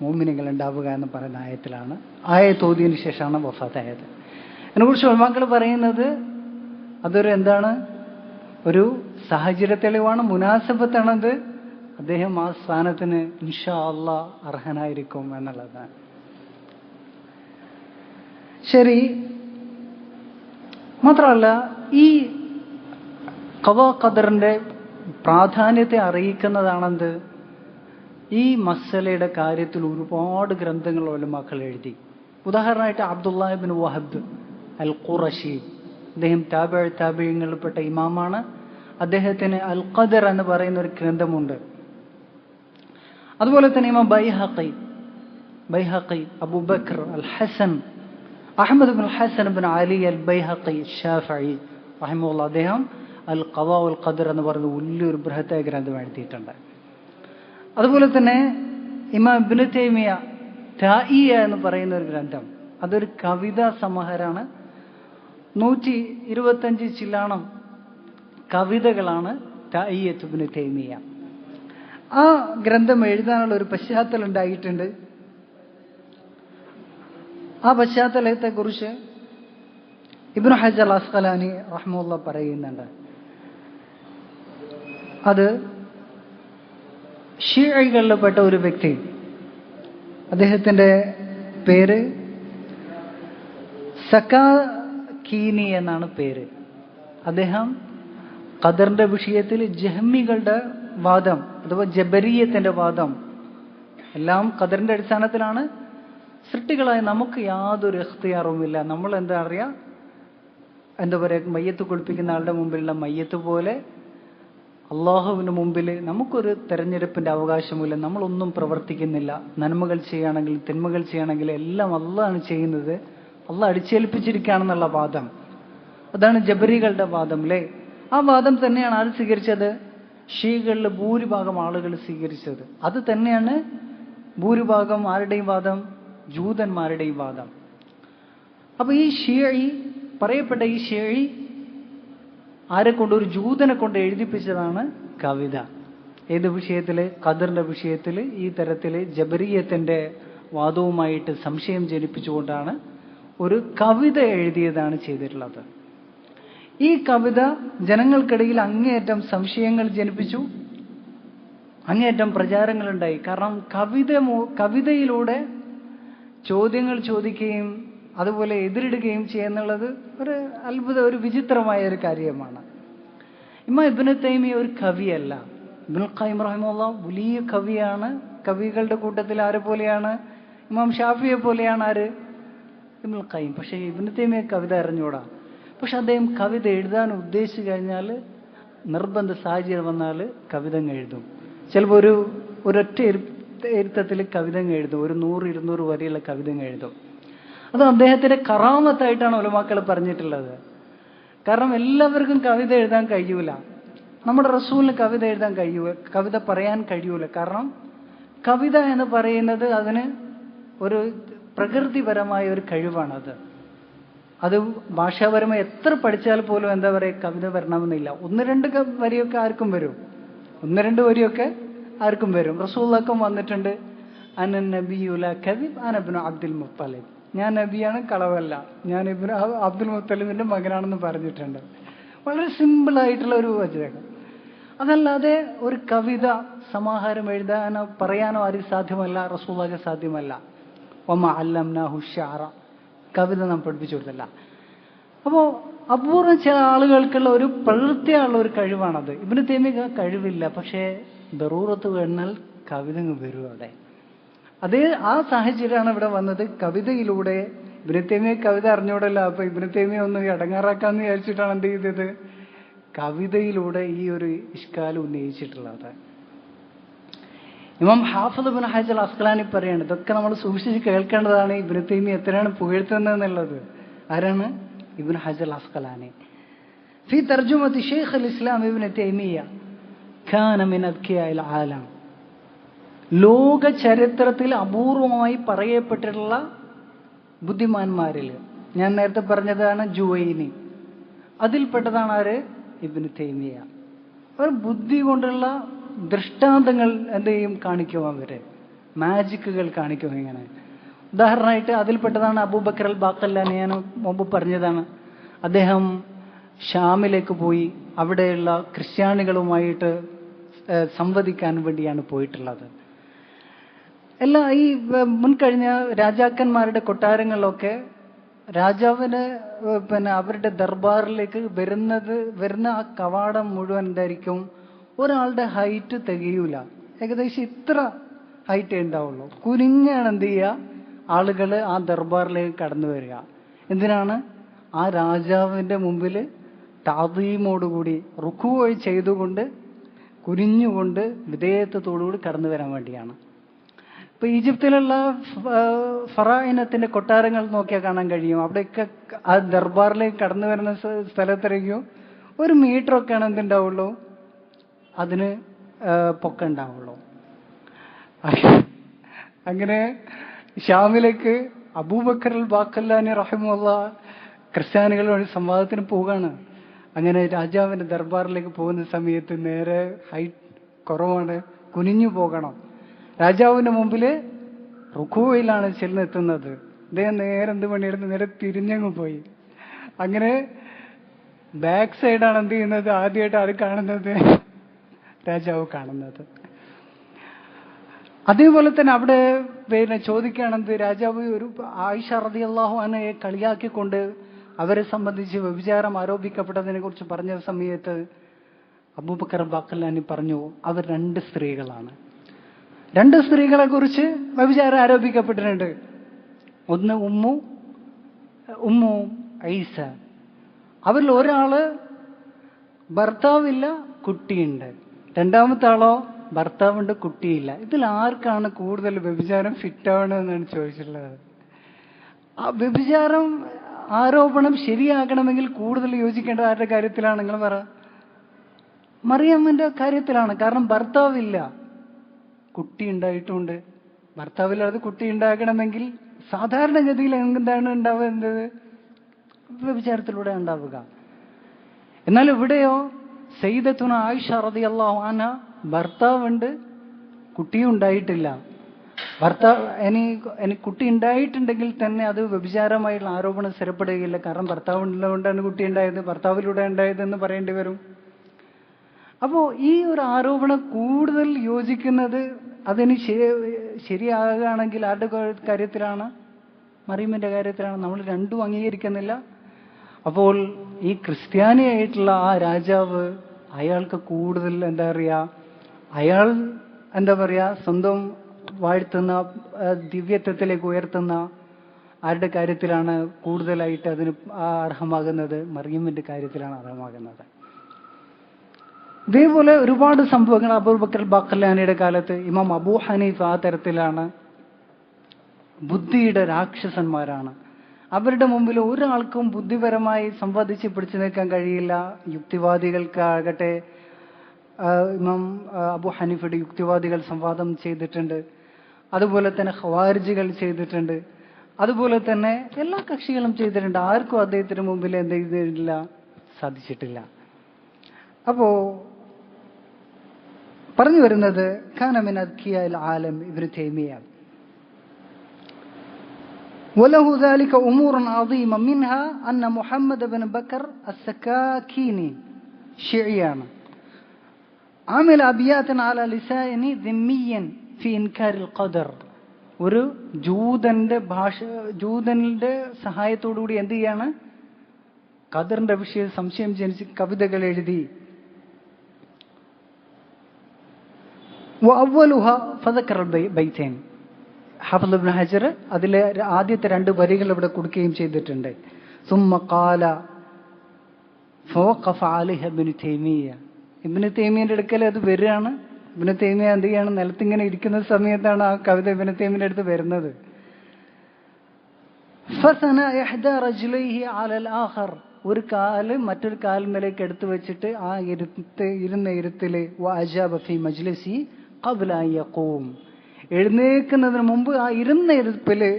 മുഅ്മിനീങ്ങൾ ഉണ്ടാവുക എന്ന് പറയുന്ന ആയത്തിലാണ്. ആയത്ത് ഓതിയതിനു ശേഷമാണ് വഫാത്തായത്. അതിനെക്കുറിച്ച് ഉലമാക്കൾ പറയുന്നത് അതൊരു എന്താണ്? ഒരു സാഹചര്യ തെളിവാണ്, മുനാസബത്താണത്. അദ്ദേഹം ആ സ്ഥാനത്തിന് ഇൻഷാ അല്ലാഹ് അർഹനായിരിക്കും എന്നുള്ളതാണ്. ശരി, മാത്രമല്ല ഈ ഖദാ ഖദറിന്റെ പ്രാധാന്യത്തെ അറിയിക്കുന്നതാണെന്ത്? ഈ മസലയുടെ കാര്യത്തിൽ ഒരുപാട് ഗ്രന്ഥങ്ങൾ ഉലമാക്കൾ എഴുതി. ഉദാഹരണമായിട്ട് അബ്ദുല്ലാഹ് ഇബ്നു വഹബ് അൽ ഖുറശി, അദ്ദേഹം താബിഈങ്ങളിൽപ്പെട്ട ഇമാമാണ്. അദ്ദേഹത്തിന് അൽ ഖദർ എന്ന് പറയുന്ന ഒരു ഗ്രന്ഥമുണ്ട്. അതുപോലെ തന്നെ ഇമാം ബൈഹഖി അബൂബക്കർ അൽ ഹസൻ അഹ്മദ് ഇബ്നു ഹസൻ ഇബ്നു അലി അൽ ബൈഹഖി ഷാഫിഈ റഹിമഹുല്ലാഹ്, അദ്ദേഹം അൽ ഖദാ വൽ ഖദർ എന്ന് പറയുന്ന വലിയൊരു ബൃഹത്തായ ഗ്രന്ഥം എഴുതിയിട്ടുണ്ട്. അതുപോലെ തന്നെ ഇമാം ഇബ്നു തൈമിയ തായിയ എന്ന് പറയുന്ന ഒരു ഗ്രന്ഥം, അതൊരു കവിതാ സമാഹാരമാണ്. 125 ചില്ലാണം കവിതകളാണ് തഅയ്യിയത്ത് ഇബ്നു തൈമിയ. ആ ഗ്രന്ഥം എഴുതാനുള്ള ഒരു പശ്ചാത്തലം ഉണ്ടായിട്ടുണ്ട്. ആ പശ്ചാത്തലത്തെക്കുറിച്ച് ഇബ്നു ഹജർ അസ്ഖലാനി റഹ്മത്തുള്ളാഹി പറയുന്നുണ്ട്. അത് ഷിയകളിൽപ്പെട്ട ഒരു വ്യക്തി, അദ്ദേഹത്തിൻ്റെ പേര് സക്കാക്കീനി എന്നാണ് പേര്. അദ്ദേഹം ഖദറിന്റെ വിഷയത്തിൽ ജഹ്മികളുടെ വാദം അഥവാ ജബരിയത്തിന്റെ വാദം എല്ലാം ഖദറിന്റെ അടിസ്ഥാനത്തിലാണ്. സൃഷ്ടികളായ നമുക്ക് യാതൊരു ഇഖ്തിയാറുമില്ല. നമ്മൾ എന്താ പറയുക, മയ്യത്ത് കുളിപ്പിക്കുന്ന ആളുടെ മുമ്പിലുള്ള മയ്യത്ത് പോലെ അള്ളാഹുവിന് മുമ്പിൽ നമുക്കൊരു തെരഞ്ഞെടുപ്പിന്റെ അവകാശമില്ല. നമ്മളൊന്നും പ്രവർത്തിക്കുന്നില്ല. നന്മകൾ ചെയ്യുകയാണെങ്കിൽ തിന്മകൾ ചെയ്യുകയാണെങ്കിൽ എല്ലാം അള്ളാഹാണ് ചെയ്യുന്നത്. അള്ളാഹ് അടിച്ചേൽപ്പിച്ചിരിക്കുകയാണെന്നുള്ള വാദം, അതാണ് ജബരികളുടെ വാദം അല്ലേ. ആ വാദം തന്നെയാണ് ആര് സ്വീകരിച്ചത്? ഷീകളിൽ ഭൂരിഭാഗം ആളുകൾ സ്വീകരിച്ചത്. അത് തന്നെയാണ് ഭൂരിഭാഗം ആരുടെയും വാദം? ജൂതന്മാരുടെയും വാദം. അപ്പൊ ഈ ഷിയഈ പറയപ്പെട്ട ഈ ഷിയഈ ആരെ കൊണ്ട്? ഒരു ജൂതനെ കൊണ്ട് എഴുതിപ്പിച്ചതാണ് കവിത. ഏത് വിഷയത്തില്? ഖദറിന്റെ വിഷയത്തിൽ ഈ തരത്തില് ജബരിയത്തിന്റെ വാദവുമായിട്ട് സംശയം ജനിപ്പിച്ചുകൊണ്ടാണ് ഒരു കവിത എഴുതിയതാണ് ചെയ്തിട്ടുള്ളത്. ഈ കവിത ജനങ്ങൾക്കിടയിൽ അങ്ങേയറ്റം സംശയങ്ങൾ ജനിപ്പിച്ചു, അങ്ങേയറ്റം പ്രചാരങ്ങളുണ്ടായി. കാരണം കവിതയിലൂടെ ചോദ്യങ്ങൾ ചോദിക്കുകയും അതുപോലെ എതിരിടുകയും ചെയ്യുന്നുള്ളത് ഒരു ഒരു വിചിത്രമായ ഒരു കാര്യമാണ്. ഇമാം ഇബ്നു തൈമിയ ഒരു കവിയല്ല. ഇബ്നുൽ ഖയ്യിം റഹിമഹുല്ലാഹ് വലിയ കവിയാണ്. കവികളുടെ കൂട്ടത്തിൽ ആരെ പോലെയാണ്? ഇമാം ഷാഫിയെ പോലെയാണ് ആര്? ഇബ്നുൽ ഖയ്യിം. പക്ഷേ ഇബ്നു തൈമിയ കവിത അറിഞ്ഞൂടാ. പക്ഷെ അദ്ദേഹം കവിത എഴുതാൻ ഉദ്ദേശിച്ചു കഴിഞ്ഞാൽ നിർബന്ധ സാഹചര്യം വന്നാൽ കവിത എഴുതും. ചിലപ്പോൾ ഒരൊറ്റ ഇരുത്തത്തിൽ കവിത എഴുതും. ഒരു 100-200 വരെയുള്ള കവിത എഴുതും. അത് അദ്ദേഹത്തിന്റെ കറാമത്തായിട്ടാണ് ഉലമാക്കൾ പറഞ്ഞിട്ടുള്ളത്. കാരണം എല്ലാവർക്കും കവിത എഴുതാൻ കഴിയൂല. നമ്മുടെ റസൂലിന് കവിത എഴുതാൻ കഴിയൂല, കവിത പറയാൻ കഴിയൂല. കാരണം കവിത എന്ന് പറയുന്നത് അതിന് ഒരു പ്രകൃതിപരമായ ഒരു കഴിവാണത്. അത് ഭാഷാപരമായി എത്ര പഠിച്ചാൽ പോലും എന്താ പറയുക, കവിത വരണമെന്നില്ല. 1-2 വരിയൊക്കെ ആർക്കും വരും. 1-2 വരിയൊക്കെ ആർക്കും വരും. റസൂലുള്ളാഹിക്കും വന്നിട്ടുണ്ട്, അന നബിയു ലാ കദിബ് അന ഇബ്നു അബ്ദുൽ മുത്തലിബ്, ഞാൻ നബിയാണ്, കളവല്ല, ഞാൻ ഇബ്നു അബ്ദുൽ മുത്തലിബിന്റെ മകനാണെന്ന് പറഞ്ഞിട്ടുണ്ട്. വളരെ സിമ്പിൾ ആയിട്ടുള്ള ഒരു വചനം. അതല്ലാതെ ഒരു കവിത സമാഹാരം എഴുതാനോ പറയാനോ ആരും സാധ്യമല്ല, റസൂലുള്ളാഹിക്ക് സാധ്യമല്ല. വമാ അല്ലംനാഹു ശഅറ, കവിത നാം പഠിപ്പിച്ചു കൊടുത്തല്ല. അപ്പോൾ അപൂർവം ചില ആളുകൾക്കുള്ള ഒരു പ്രവൃത്തിയുള്ള ഒരു കഴിവാണത്. ഇബ്നു തൈമിയ കഴിവില്ല, പക്ഷേ ദറൂറത്ത് വേണാൽ കവിത വരും അവിടെ. അതേ ആ സാഹചര്യമാണ് ഇവിടെ വന്നത്. കവിതയിലൂടെ ഇബ്നു തൈമിയ കവിത അറിഞ്ഞോടല്ല, അപ്പൊ ഇബ്നു തൈമിയ ഒന്ന് ഇടങ്ങാറാക്കാന്ന് വിചാരിച്ചിട്ടാണ് എന്ത് ചെയ്തത്, കവിതയിലൂടെ ഈ ഒരു ഇഷ്കാൽ ഉന്നയിച്ചിട്ടുള്ളത്. ഇമാം ഹാഫിദ് ഇബ്നു ഹജർ അസ്ഖലാനി പറയാണ്, ഇതൊക്കെ നമ്മൾ സൂക്ഷിച്ച് കേൾക്കേണ്ടതാണ്. ഇബ്നു തൈമിയ എത്രയാണ് പുകഴ്ത്തുന്നതെന്നുള്ളത്. ആരാണ്? ഇബ്നു ഹജർ അസ്ഖലാനി. ഫി തർജുമത്തി ശൈഖ് അൽ ഇസ്ലാം ഇബ്നു തൈമിയ കാന മിൻ അദ്കിയാഇൽ ആലം, ലോക ചരിത്രത്തിൽ അപൂർവമായി പറയപ്പെട്ടിട്ടുള്ള ബുദ്ധിമാന്മാരിൽ ഞാൻ നേരത്തെ പറഞ്ഞതാണ് ജുവൈനി, അതിൽപ്പെട്ടതാണ് ആര്? ഇബ്നു തൈമിയ. അവർ ബുദ്ധി കൊണ്ടുള്ള ദൃഷ്ടാന്തങ്ങൾ എന്ത് ചെയ്യും, കാണിക്കും. അവര് മാജിക്കുകൾ കാണിക്കും. ഇങ്ങനെ ഉദാഹരണമായിട്ട് അതിൽപ്പെട്ടതാണ് അബൂബക്കർ അൽ ബാഖല്ലാനി. ഞാൻ മുമ്പ് പറഞ്ഞതാണ്, അദ്ദേഹം ഷാമിലേക്ക് പോയി അവിടെയുള്ള ക്രിസ്ത്യാനികളുമായിട്ട് സംവദിക്കാൻ വേണ്ടിയാണ് പോയിട്ടുള്ളത്. ഈ മുൻകഴിഞ്ഞ രാജാക്കന്മാരുടെ കൊട്ടാരങ്ങളിലൊക്കെ രാജാവിന് അവരുടെ ദർബാറിലേക്ക് വരുന്ന ആ കവാടം മുഴുവൻ എന്തായിരിക്കും, ഒരാളുടെ ഹൈറ്റ് തികയൂല, ഏകദേശം ഇത്ര ഹൈറ്റേ ഉണ്ടാവുള്ളൂ. കുനിഞ്ഞാണ് എന്ത് ചെയ്യുക, ആളുകൾ ആ ദർബാറിലേക്ക് കടന്നു വരിക. എന്തിനാണ്? ആ രാജാവിന്റെ മുമ്പിൽ താദീമോടുകൂടി റുക്കൂ ചെയ്തുകൊണ്ട് കുനിഞ്ഞുകൊണ്ട് വിധേയത്വത്തോടുകൂടി കടന്നു വരാൻ വേണ്ടിയാണ്. ഇപ്പൊ ഈജിപ്തിലുള്ള ഫറാഇനത്തിന്റെ കൊട്ടാരങ്ങൾ നോക്കിയാൽ കാണാൻ കഴിയും. അവിടെയൊക്കെ ആ ദർബാറിലേക്ക് കടന്നു വരുന്ന സ്ഥലത്തിലേക്കും 1 മീറ്ററൊക്കെയാണ് എന്തുണ്ടാവുള്ളൂ, അതിന് പൊക്കം ഉണ്ടാവുള്ളൂ. അങ്ങനെ ഷാമിലേക്ക് അബൂബക്കർ അൽ ബാഖല്ലാനി റഹിമഹുല്ലാഹ് ക്രിസ്ത്യാനികളുടെ സംവാദത്തിന് പോവുകയാണ്. അങ്ങനെ രാജാവിന്റെ ദർബാറിലേക്ക് പോകുന്ന സമയത്ത് നേരെ ഹൈറ്റ് കുറവാണ്, കുനിഞ്ഞു പോകണം. രാജാവിന്റെ മുമ്പില് റുക്കൂയിലാണ് ചെന്നെത്തുന്നത്. അദ്ദേഹം നേരെ എന്ത് പണിയെടുത്ത് നേരെ തിരിഞ്ഞങ്ങ് പോയി. അങ്ങനെ ബാക്ക് സൈഡാണ് എന്ത് ചെയ്യുന്നത്, ആദ്യമായിട്ട് അത് കാണുന്നത്, രാജാവ് കാണുന്നത്. അതേപോലെ തന്നെ അവിടെ പിന്നെ ചോദിക്കുകയാണെന്ത്, രാജാവ് ഒരു ആയിഷ റളിയല്ലാഹു അൻഹയെ കളിയാക്കിക്കൊണ്ട് അവരെ സംബന്ധിച്ച് വ്യഭിചാരം ആരോപിക്കപ്പെട്ടതിനെ കുറിച്ച് പറഞ്ഞ സമയത്ത് അബൂബക്കർ ബാഖലാനി പറഞ്ഞു, അവർ 2 സ്ത്രീകളാണ്. 2 സ്ത്രീകളെ കുറിച്ച് വ്യഭിചാരം ആരോപിക്കപ്പെട്ടിട്ടുണ്ട്. ഒന്ന് ഉമ്മു ഈസ. അവരിൽ ഒരാള് ഭർത്താവില്ല, കുട്ടിയുണ്ട്. രണ്ടാമത്തെ ആളോ ഭർത്താവുണ്ട്, കുട്ടിയില്ല. ഇതിൽ ആർക്കാണ് കൂടുതൽ വ്യഭിചാരം ഫിറ്റാവണമെന്നാണ് ചോദിച്ചിട്ടുള്ളത്. ആ വ്യഭിചാരം ആരോപണം ശരിയാക്കണമെങ്കിൽ കൂടുതൽ യോജിക്കേണ്ടത് ആരുടെ കാര്യത്തിലാണ്? നിങ്ങൾ പറ. മറിയമ്മിന്റെ കാര്യത്തിലാണ്. കാരണം ഭർത്താവില്ല, കുട്ടി ഉണ്ടായിട്ടുണ്ട്. ഭർത്താവില്ലാതെ കുട്ടി ഉണ്ടാക്കണമെങ്കിൽ സാധാരണഗതിയിൽ എന്താണ് ഉണ്ടാവുന്നത്? വ്യഭിചാരത്തിലൂടെ ഉണ്ടാവുക. എന്നാൽ ഇവിടെയോ സയ്യിദത്തുന ആയിഷ റളിയല്ലാഹു അൻഹ ഭർത്താവുണ്ട്, കുട്ടിയും ഉണ്ടായിട്ടില്ല. എനിക്ക് കുട്ടി ഉണ്ടായിട്ടുണ്ടെങ്കിൽ തന്നെ അത് വ്യഭിചാരമായിട്ടുള്ള ആരോപണം സ്ഥിരപ്പെടുകയില്ല. കാരണം ഭർത്താവുള്ളതുകൊണ്ടാണ് കുട്ടി ഉണ്ടായത്, ഭർത്താവിലൂടെ ഉണ്ടായതെന്ന് പറയേണ്ടി വരും. അപ്പോ ഈ ഒരു ആരോപണം കൂടുതൽ യോജിക്കുന്നത് അതിന് ശരിയാകുകയാണെങ്കിൽ ആരുടെ കാര്യത്തിലാണ്? മറിയമിന്റെ കാര്യത്തിലാണ്. നമ്മൾ രണ്ടും അംഗീകരിക്കുന്നില്ല. അപ്പോൾ ഈ ക്രിസ്ത്യാനിയായിട്ടുള്ള ആ രാജാവ്, അയാൾക്ക് കൂടുതൽ അയാൾ സ്വന്തം വാഴ്ത്തുന്ന ദിവ്യത്വത്തിലേക്ക് ഉയർത്തുന്ന ആരുടെ കാര്യത്തിലാണ് കൂടുതലായിട്ട് അതിന് അർഹമാകുന്നത്? മറിയമിന്റെ കാര്യത്തിലാണ് അർഹമാകുന്നത്. ഇതേപോലെ ഒരുപാട് സംഭവങ്ങൾ അബൂബക്കർ ബാഖലാനിയുടെ കാലത്ത്, ഇമാം അബൂ ഹനീഫ ആ തരത്തിലാണ്. ബുദ്ധിയുടെ രാക്ഷസന്മാരാണ്. അവരുടെ മുമ്പിൽ ഒരാൾക്കും ബുദ്ധിപരമായി സംവാദിച്ച് പിടിച്ചു നിൽക്കാൻ കഴിയില്ല. യുക്തിവാദികൾക്കാകട്ടെ, ഇമാം അബൂ ഹനീഫയുടെ യുക്തിവാദികൾ സംവാദം ചെയ്തിട്ടുണ്ട്. അതുപോലെ തന്നെ ഖവാരിജികൾ ചെയ്തിട്ടുണ്ട്. അതുപോലെ തന്നെ എല്ലാ കക്ഷികളും ചെയ്തിട്ടുണ്ട്. ആർക്കും അദ്ദേഹത്തിന് മുമ്പിൽ എന്ത് ചെയ്തിട്ടില്ല, സാധിച്ചിട്ടില്ല. അപ്പോ പറഞ്ഞു വരുന്നത് കാന മിൻ അദ്കിയാൽ ആലം ഇബ്നു തൈമിയ وله ذلك أمور عظيمة منها أن محمد بن بكر السكاكيني شيعيان عمل أبيات على لسان ذمي في إنكار القدر. ഒരു ജൂതന്റെ സഹായത്തോടുകൂടി എന്ത് ചെയ്യാണ്? ഖദറിന്റെ വിഷയം സംശയം ജനിച്ച് കവിതകൾ എഴുതി. وأولها فذكر البيتين. ഹാഫിദ് ഇബ്നു ഹജർ അതിലെ ആദ്യത്തെ 2 വരികൾ ഇവിടെ കൊടുക്കുകയും ചെയ്തിട്ടുണ്ട്. ثم قال فوقف عليها ابن تيمية. ഇബ്നു തൈമിയയുടെ അടുക്കൽ അത് വരികയാണ്. ഇബ്നു തൈമിയ എന്ത് ചെയ്യാണ്? നിലത്തിങ്ങനെ ഇരിക്കുന്ന സമയത്താണ് ആ കവിത ഇബ്നു തൈമിയുടെ അടുത്ത് വരുന്നത്. فثنى إحدى رجليه على الآخر. ഒരു കാല് മറ്റൊരു കാലിലേക്ക് എടുത്തു വെച്ചിട്ട് ആ ഇരുന്ന ഇരുത്തില് وأجاب في مجلسي قبل أن يقوم. എഴുന്നേൽക്കുന്നതിന് മുമ്പ് ആ ഇരുന്ന ഇരുപ്പില്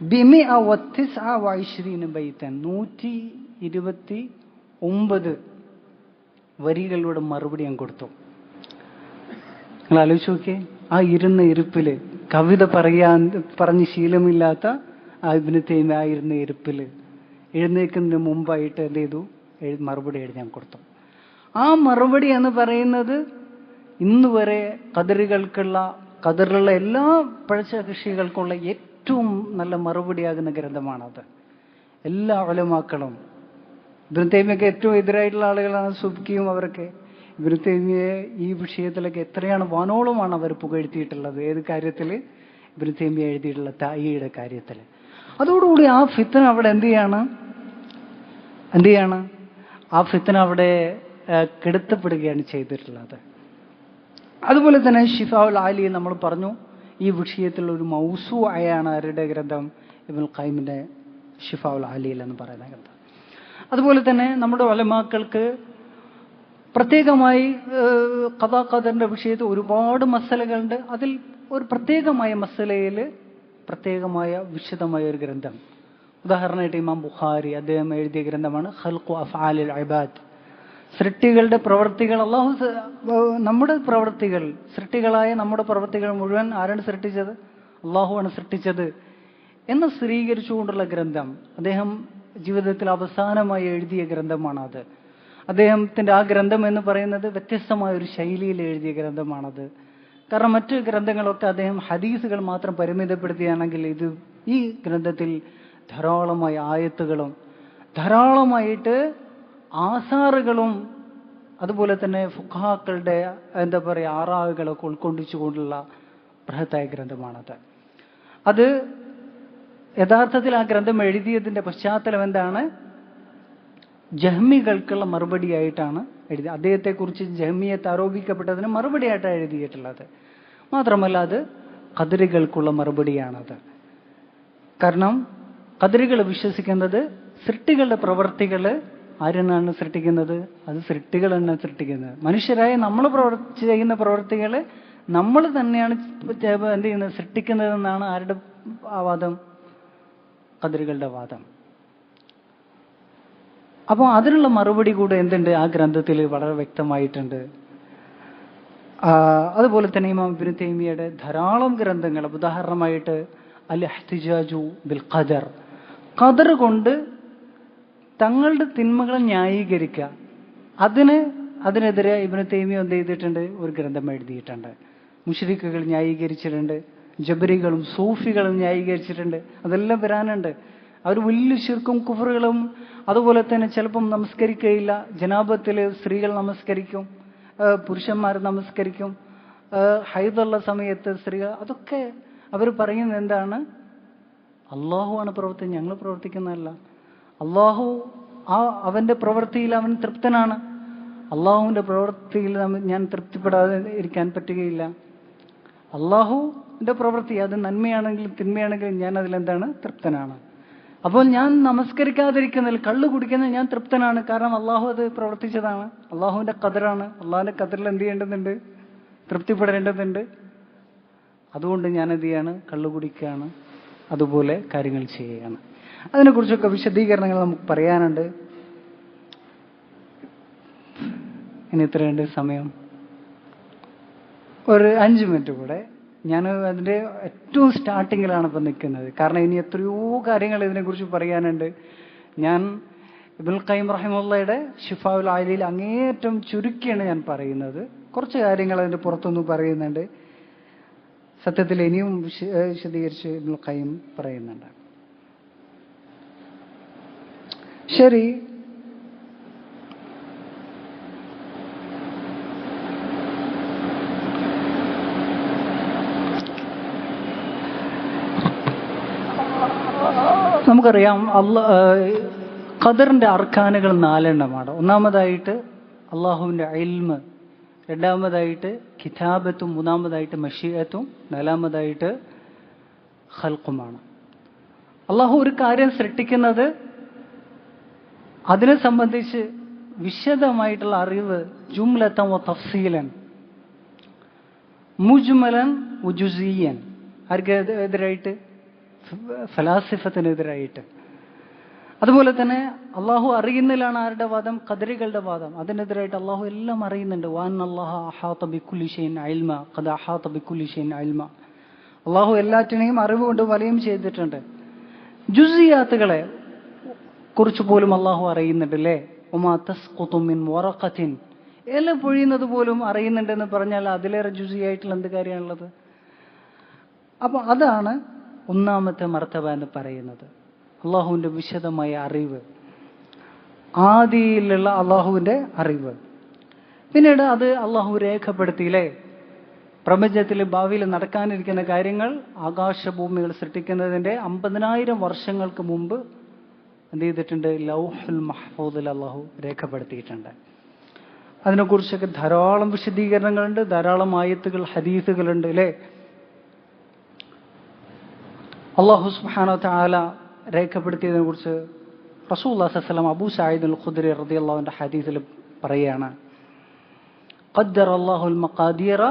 129 ബൈത്തൻ 129 വരികളുടെ മറുപടി ഞാൻ കൊടുത്തു. നിങ്ങൾ ആലോചിച്ച് നോക്കിയേ, ആ ഇരുന്ന ഇരുപ്പില് കവിത പറഞ്ഞ് ശീലമില്ലാത്ത ആ ഇബ്നു തൈമിയ ആ ഇരുന്ന ഇരുപ്പില് എഴുന്നേൽക്കുന്നതിന് മുമ്പായിട്ട് എന്ത് ചെയ്തു? മറുപടി എഴുതി ഞാൻ കൊടുത്തു. ആ മറുപടി എന്ന് പറയുന്നത് ഇന്ന് വരെ ഖദറിലുള്ള എല്ലാ പഴച്ച കൃഷികൾക്കുള്ള ഏറ്റവും നല്ല മറുപടിയാകുന്ന ഗ്രന്ഥമാണത്. എല്ലാ ഉലമാക്കളും ഇബ്നു തൈമിയക്ക് ഏറ്റവും എതിരായിട്ടുള്ള ആളുകളാണ് സുബ്കിയും അവരൊക്കെ. ഇബ്നു തൈമിയയെ ഈ വിഷയത്തിലൊക്കെ എത്രയാണ് വാനോളമാണ് അവർ പുകഴ്ത്തിയിട്ടുള്ളത്. ഏത് കാര്യത്തിൽ? ഇബ്നു തൈമിയ എഴുതിയിട്ടുള്ള തായിയുടെ കാര്യത്തിൽ. അതോടുകൂടി ആ ഫിത്ന അവിടെ എന്ത് ചെയ്യാണ്? ആ ഫിത്ന അവിടെ കെടുത്തപ്പെടുകയാണ് ചെയ്തിട്ടുള്ളത്. അതുപോലെ തന്നെ ഷിഫാഉൽ ആലി നമ്മൾ പറഞ്ഞു, ഈ വിഷയത്തിൽ ഒരു മൗസൂഅയാണ് ആരുടെ ഗ്രന്ഥം? ഇബ്നുൽ ഖയ്യിമിന്റെ ഷിഫാഉൽ ആലിയിൽ എന്ന് പറയുന്ന ഗ്രന്ഥം. അതുപോലെ തന്നെ നമ്മുടെ ഉലമാക്കൾക്ക് പ്രത്യേകമായി ഖദാ ഖദറിന്റെ വിഷയത്തിൽ ഒരുപാട് മസലകളുണ്ട്. അതിൽ ഒരു പ്രത്യേകമായ മസലയിൽ പ്രത്യേകമായ വിശദമായ ഒരു ഗ്രന്ഥം ഉദാഹരണമായിട്ട് ഇമാം ബുഖാരി അദ്ദേഹം എഴുതിയ ഗ്രന്ഥമാണ് ഖൽഖു അഫ്ആലിൽ ഇബാദ്. സൃഷ്ടികളുടെ പ്രവൃത്തികൾ, നമ്മുടെ പ്രവൃത്തികൾ, സൃഷ്ടികളായ നമ്മുടെ പ്രവൃത്തികൾ മുഴുവൻ ആരാണ് സൃഷ്ടിച്ചത്? അള്ളാഹുവാണ് സൃഷ്ടിച്ചത് എന്ന് സ്ഥിരീകരിച്ചുകൊണ്ടുള്ള ഗ്രന്ഥം അദ്ദേഹം ജീവിതത്തിൽ അവസാനമായി എഴുതിയ ഗ്രന്ഥമാണത്. അദ്ദേഹത്തിന്റെ ആ ഗ്രന്ഥം എന്ന് പറയുന്നത് വ്യത്യസ്തമായ ഒരു ശൈലിയിൽ എഴുതിയ ഗ്രന്ഥമാണത്. കാരണം മറ്റു ഗ്രന്ഥങ്ങളൊക്കെ അദ്ദേഹം ഹദീസുകൾ മാത്രം പരിമിതപ്പെടുത്തിയാണെങ്കിൽ ഈ ഗ്രന്ഥത്തിൽ ധാരാളമായ ആയത്തുകളും ധാരാളമായിട്ട് ആസാറുകളും അതുപോലെ തന്നെ ഫുഖാക്കളുടെ ആറാവുകളൊക്കെ ഉൾക്കൊണ്ടിച്ചുകൊണ്ടുള്ള ബൃഹത്തായ ഗ്രന്ഥമാണത്. അത് യഥാർത്ഥത്തിൽ ആ ഗ്രന്ഥം എഴുതിയതിന്റെ പശ്ചാത്തലം എന്താണ്? ജഹ്മികൾക്കുള്ള മറുപടിയായിട്ടാണ് എഴുതിയത്. അദ്ദേഹത്തെക്കുറിച്ച് ജഹ്മിയത്ത് ആരോപിക്കപ്പെട്ടതിന് മറുപടിയായിട്ടാണ് എഴുതിയിട്ടുള്ളത്. മാത്രമല്ല അത് ഖദരികൾക്കുള്ള മറുപടിയാണത്. കാരണം ഖദരികൾ വിശ്വസിക്കുന്നത് സൃഷ്ടികളുടെ പ്രവർത്തികൾ ആരെന്നാണ് സൃഷ്ടിക്കുന്നത്? അത് സൃഷ്ടികൾ തന്നെ സൃഷ്ടിക്കുന്നത്. മനുഷ്യരായ നമ്മൾ ചെയ്യുന്ന പ്രവർത്തികൾ നമ്മൾ തന്നെയാണ് എന്ത് ചെയ്യുന്നത്? സൃഷ്ടിക്കുന്നതെന്നാണ് ആരുടെ വാദം? ഖദരികളുടെ വാദം. അപ്പോൾ അതിനുള്ള മറുപടി കൂടെ എന്തുണ്ട്? ആ ഗ്രന്ഥത്തിൽ വളരെ വ്യക്തമായിട്ടുണ്ട്. അതുപോലെ തന്നെ ഇമാം ഇബ്നു തൈമിയയുടെ ധാരാളം ഗ്രന്ഥങ്ങൾ, ഉദാഹരണമായിട്ട് അൽ ഇഹ്തിജാജു ബിൽ ഖദർ, ഖദർ കൊണ്ട് തങ്ങളുടെ തിന്മകളെ ന്യായീകരിക്കുക, അതിനെതിരെ ഇബ്നു തൈമിയ എന്ത് ചെയ്തിട്ടുണ്ട്? ഒരു ഗ്രന്ഥം എഴുതിയിട്ടുണ്ട്. മുശ്രിക്കുകൾ ന്യായീകരിച്ചിട്ടുണ്ട്, ജബരികളും സൂഫികളും ന്യായീകരിച്ചിട്ടുണ്ട്. അതെല്ലാം വരാനുണ്ട്. അവർ വലിയ ശിർക്കും കുഫറുകളും, അതുപോലെ തന്നെ ചിലപ്പം നമസ്കരിക്കുകയില്ല, ജനാബത്തിൽ സ്ത്രീകൾ നമസ്കരിക്കും, പുരുഷന്മാർ നമസ്കരിക്കും, ഹൈദുള്ള സമയത്ത് സ്ത്രീകൾ, അതൊക്കെ അവർ പറയുന്നത് എന്താണ്? അള്ളാഹുവാണ് പ്രവർത്തിക്കുന്നത്, ഞങ്ങൾ പ്രവർത്തിക്കുന്നതല്ല. അള്ളാഹു അവന്റെ പ്രവൃത്തിയിൽ അവൻ തൃപ്തനാണ്. അള്ളാഹുവിന്റെ പ്രവൃത്തിയിൽ ഞാൻ തൃപ്തിപ്പെടാതെ ഇരിക്കാൻ പറ്റുകയില്ല. അള്ളാഹുവിന്റെ പ്രവൃത്തി അത് നന്മയാണെങ്കിലും തിന്മയാണെങ്കിലും ഞാൻ അതിലെന്താണ്? തൃപ്തനാണ്. അപ്പോൾ ഞാൻ നമസ്കരിക്കാതിരിക്കുന്നതിൽ, കള്ളു കുടിക്കുന്നതിൽ ഞാൻ തൃപ്തനാണ്. കാരണം അള്ളാഹു അത് പ്രവർത്തിച്ചതാണ്, അള്ളാഹുവിന്റെ ഖദറാണ്. അള്ളാഹുവിന്റെ ഖദറിൽ എന്ത് ചെയ്യേണ്ടതുണ്ട്? തൃപ്തിപ്പെടേണ്ടതുണ്ട്. അതുകൊണ്ട് ഞാൻ എന്ത് ചെയ്യാണ്? കള്ളു കുടിക്കുകയാണ്, അതുപോലെ കാര്യങ്ങൾ ചെയ്യുകയാണ്. അതിനെക്കുറിച്ചൊക്കെ വിശദീകരണങ്ങൾ നമുക്ക് പറയാനുണ്ട്. ഇനി എത്രയുണ്ട് സമയം? ഒരു 5 മിനിറ്റ് കൂടെ. ഞാൻ അതിൻ്റെ ഏറ്റവും സ്റ്റാർട്ടിങ്ങിലാണ് ഇപ്പം നിൽക്കുന്നത്. കാരണം ഇനി എത്രയോ കാര്യങ്ങൾ ഇതിനെക്കുറിച്ച് പറയാനുണ്ട്. ഞാൻ ഇബ്നുൽ ഖയ്യിം റഹിമഹുള്ളയുടെ ശിഫാഉൽ ആലിയിൽ അങ്ങേയറ്റം ചുരുക്കിയാണ് ഞാൻ പറയുന്നത്. കുറച്ച് കാര്യങ്ങൾ അതിൻ്റെ പുറത്തൊന്നും പറയുന്നുണ്ട്. സത്യത്തിൽ ഇനിയും വിശദീകരിച്ച് ഇബ്നുൽ ഖയ്യിം പറയുന്നുണ്ട്. ശരി, നമുക്കറിയാം ഖദറിന്റെ അർക്കാനുകൾ 4 എണ്ണമാണ്. ഒന്നാമതായിട്ട് അള്ളാഹുവിന്റെ ഇൽമ്, രണ്ടാമതായിട്ട് കിതാബത്തും, മൂന്നാമതായിട്ട് മശീഅത്തും, നാലാമതായിട്ട് ഖൽഖുമാണ്. അള്ളാഹു ഒരു കാര്യം സൃഷ്ടിക്കുന്നത് അതിനെ സംബന്ധിച്ച് വിശദമായിട്ടുള്ള അറിവ് ജുംലതൻ വ തഫ്സീലൻ, മുജ്മലൻ വ ജുസിയൻ. ആർക്കെതിരായിട്ട്? ഫലാസിഫത്തിനെതിരായിട്ട്. അതുപോലെ തന്നെ അള്ളാഹു അറിയുന്നതിലാണ് ആരുടെ വാദം? ഖദരികളുടെ വാദം. അതിനെതിരായിട്ട് അള്ളാഹു എല്ലാം അറിയുന്നുണ്ട്. വഅന്നല്ലാഹ അഹാത ബികുല്ലി ഷൈഇൻ ഇൽമ, ഖദ അഹാത ബികുല്ലി ഷൈഇൻ ഇൽമ. അള്ളാഹു എല്ലാറ്റിനെയും അറിവ് കൊണ്ട് വലയം ചെയ്തിട്ടുണ്ട്. ജുസിയാത്തുകളെ കുറിച്ച് പോലും അള്ളാഹു അറിയുന്നുണ്ട്, അല്ലേ? വമാ തസ്ഖുതു മിൻ വറഖത്തിൻ, ഇല പൊഴിയുന്നത് പോലും അറിയുന്നുണ്ടെന്ന് പറഞ്ഞാൽ അതിലേറെ ജുസിയായിട്ടുള്ള എന്ത് കാര്യമാണുള്ളത്? അപ്പൊ അതാണ് ഒന്നാമത്തെ മർത്തബ എന്ന് പറയുന്നത്, അള്ളാഹുവിന്റെ വിശദമായ അറിവ്, ആദിയിലുള്ള അള്ളാഹുവിന്റെ അറിവ്. പിന്നീട് അത് അള്ളാഹു രേഖപ്പെടുത്തിയില്ലേ? പ്രപഞ്ചത്തിൽ ഭാവിയിൽ നടക്കാനിരിക്കുന്ന കാര്യങ്ങൾ, ആകാശഭൂമികൾ സൃഷ്ടിക്കുന്നതിന്റെ 50,000 വർഷങ്ങൾക്ക് മുമ്പ് എന്ത് ചെയ്തിട്ടുണ്ട്? ലൗഹുൽ മഹ്ഫൂദിൽ അള്ളാഹു രേഖപ്പെടുത്തിയിട്ടുണ്ട്. അതിനെക്കുറിച്ചൊക്കെ ധാരാളം വിശദീകരണങ്ങളുണ്ട്, ധാരാളം ആയത്തുകൾ, ഹദീസുകളുണ്ട്, അല്ലേ? അള്ളാഹു സുബ്ഹാനഹു വ തആല രേഖപ്പെടുത്തിയതിനെ കുറിച്ച് റസൂലുള്ളാഹി സ്വല്ലല്ലാഹു അലൈഹി വസല്ലം അബൂ സഈദ് അൽ ഖുദ്രി റളിയല്ലാഹു അൻഹു ഹദീസിൽ പറയുകയാണ്, ഖദ്ദറ അല്ലാഹുൽ മഖാദീറ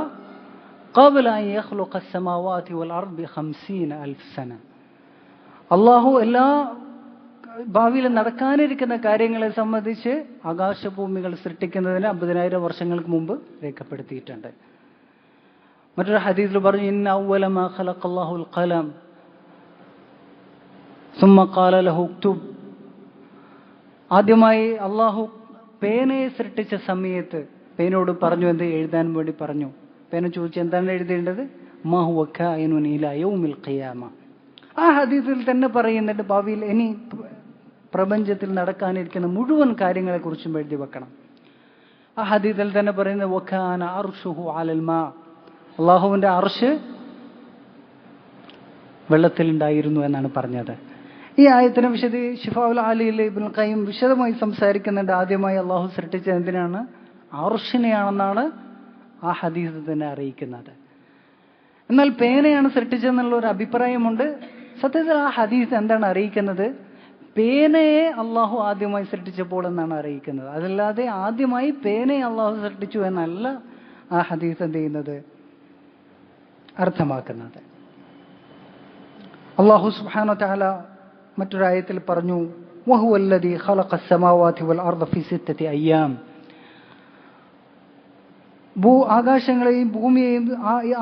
ഖബ്ല അൻ യഖ്ലുഖ അസ്സമാവാതി വൽ അർദ് 50,000 സന. അള്ളാഹു എല്ലാ ഭാവിയിൽ നടക്കാനിരിക്കുന്ന കാര്യങ്ങളെ സംബന്ധിച്ച് ആകാശഭൂമികൾ സൃഷ്ടിക്കുന്നതിന് 50,000 വർഷങ്ങൾക്ക് മുമ്പ് രേഖപ്പെടുത്തിയിട്ടുണ്ട്. മറ്റൊരു ഹദീസിൽ പറഞ്ഞു, ഇന്ന അവ്വല മാ ഖലഖല്ലാഹുൽ ഖലം സുമ്മ ഖാല ലഹു ഉക്തുബ്. ആദ്യമായി അള്ളാഹു പേനയെ സൃഷ്ടിച്ച സമയത്ത് പേനോട് പറഞ്ഞു, എന്ത് എഴുതാൻ വേണ്ടി പറഞ്ഞു. പേന ചോദിച്ചു, എന്താണ് എഴുതേണ്ടത്? മാ ഹുവ കായിനുൻ ഇലാ യൗമിൽ ഖിയാമ. ആ ഹദീസിൽ തന്നെ പറയുന്നുണ്ട്, ഭാവിയിൽ ഇനി പ്രപഞ്ചത്തിൽ നടക്കാനിരിക്കുന്ന മുഴുവൻ കാര്യങ്ങളെക്കുറിച്ചും എഴുതി വെക്കണം. ആ ഹദീസിൽ തന്നെ പറയുന്നത്, വകാന അർശുഹു അലൽ മാ. അള്ളാഹുവിന്റെ അർശ് വെള്ളത്തിലുണ്ടായിരുന്നു എന്നാണ് പറഞ്ഞത്. ഈ ആയത്തിനെ ശിഫാഉൽ ആലിയിൽ ഇബ്നുൽ ഖയ്യിം വിശദമായി സംസാരിക്കുന്നുണ്ട്. ആദ്യമായി അള്ളാഹു സൃഷ്ടിച്ചത് എന്തിനാണ്? അർശിനെയാണെന്നാണ് ആ ഹദീസ് തന്നെ അറിയിക്കുന്നത്. എന്നാൽ പേനയാണ് സൃഷ്ടിച്ചതെന്നുള്ള ഒരു അഭിപ്രായമുണ്ട്. സത്യത്തിൽ ആ ഹദീസ് എന്താണ് അറിയിക്കുന്നത്? പേനയെ അള്ളാഹു ആദ്യമായി സൃഷ്ടിച്ചപ്പോൾ എന്നാണ് അറിയിക്കുന്നത്. അതല്ലാതെ ആദ്യമായി പേനയെ അള്ളാഹു സൃഷ്ടിച്ചു എന്നല്ല ആ ഹദീസ് എന്ത് ചെയ്യുന്നത്, അർത്ഥമാക്കുന്നത്. അള്ളാഹു സുബ്ഹാനഹു വ തആല മറ്റൊരായത്തിൽ പറഞ്ഞു, വഹുവല്ലദീ ഖലഖസ് സമാവാതി വൽ അർദ ഫീ സിത്തത്തി അയ്യാം. ആകാശങ്ങളെയും ഭൂമിയെയും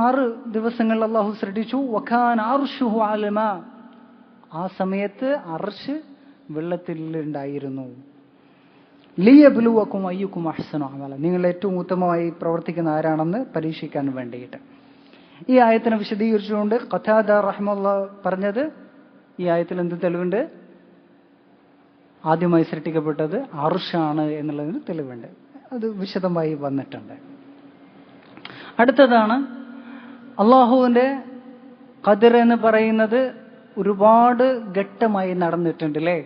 6 ദിവസങ്ങളിൽ അള്ളാഹു സൃഷ്ടിച്ചു. വകാന അർശുഹു അലൽ മാ. ആ സമയത്ത് അർശ് വെള്ളത്തിൽ ഉണ്ടായിരുന്നു. ലിയബ്ലുവക്കും അയ്യുക്കും അഹ്സനു അമല. നിങ്ങൾ ഏറ്റവും ഉത്തമമായി പ്രവർത്തിക്കുന്ന ആരാണെന്ന് പരീക്ഷിക്കാൻ വേണ്ടിയിട്ട്. ഈ ആയത്തിനെ വിശദീകരിച്ചുകൊണ്ട് ഖതാദ റഹ്മത്തുള്ളാഹി പറഞ്ഞത്, ഈ ആയത്തിൽ എന്ത് തെളിവുണ്ട്? ആദ്യമായി സൃഷ്ടിക്കപ്പെട്ടത് അർശാണ് എന്നുള്ളതിന് തെളിവുണ്ട്. അത് വിശദമായി വന്നിട്ടുണ്ട്. അടുത്തതാണ് അള്ളാഹുവിന്റെ ഖദർ എന്ന് പറയുന്നത് ഒരുപാട് ഘട്ടമായി നടന്നിട്ടുണ്ട് അല്ലേ.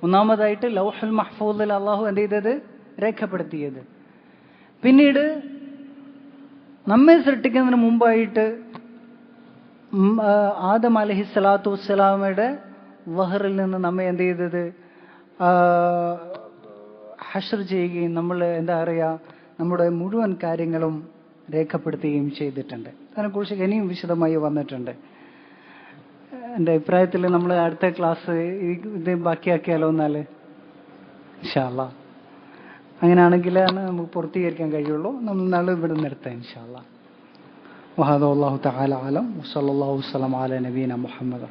ഒന്നാമതായിട്ട് ലൗഹുൽ മഹ്ഫൂദിൽ അള്ളാഹു എന്ത് ചെയ്തത്? രേഖപ്പെടുത്തിയത്. പിന്നീട് നമ്മെ സൃഷ്ടിക്കുന്നതിന് മുമ്പായിട്ട് ആദം അലൈഹിസ്സലാത്തു വസ്സലാമയുടെ വഹറിൽ നിന്ന് നമ്മെ എന്ത് ചെയ്തത്? ഹശ്ർ ചെയ്യുകയും നമ്മൾ എന്താ പറയുക, നമ്മുടെ മുഴുവൻ കാര്യങ്ങളും രേഖപ്പെടുത്തുകയും ചെയ്തിട്ടുണ്ട്. അതിനെക്കുറിച്ച് ഇനിയും വിശദമായി വന്നിട്ടുണ്ട്. എൻ്റെ അഭിപ്രായത്തിൽ നമ്മൾ അടുത്ത ക്ലാസ് ഇത് ബാക്കിയാക്കിയാലോ എന്നാല് ഇൻഷാ അല്ലാഹ്. അങ്ങനെയാണെങ്കിലാണ് നമുക്ക് പൂർത്തീകരിക്കാൻ കഴിയുള്ളൂ. നമ്മൾ നാളെ ഇവിടെ നിർത്താം ഇൻഷാ അല്ലാഹ്. വഹദാ അല്ലാഹു തആല അലം വസല്ലല്ലാഹു വസല്ലം അലാ നബീന മുഹമ്മദ്.